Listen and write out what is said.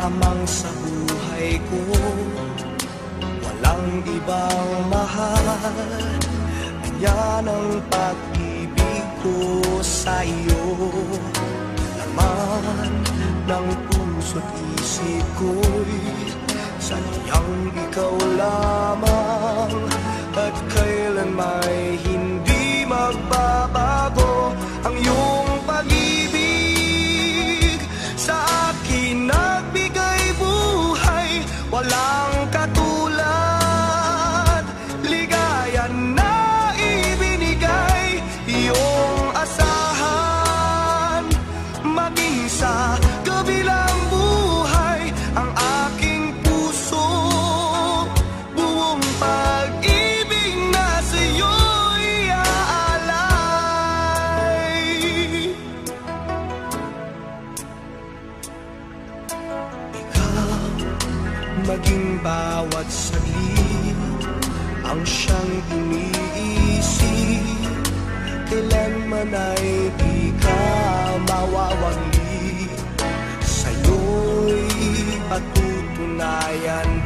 lamang sa buhay ko, walang ibang mahal. Yan ang pag-ibig ko sa iyo. Laman ng puso't isip ko'y sadyang ikaw lamang, at kailan may hindi magbabago ang iyong pag-ibig. Sa akin nagbigay buhay, walang katulad. Ligaya na ibinigay, iyong asahan. Maging sa kabilang buhay, ang aking puso, buong pag-ibig na sa'yo'y aalay. Ikaw, maging bawat saglit ang siyang iniisip. Kailanman ay di ka mawawagli, sa'yo'y patutunayan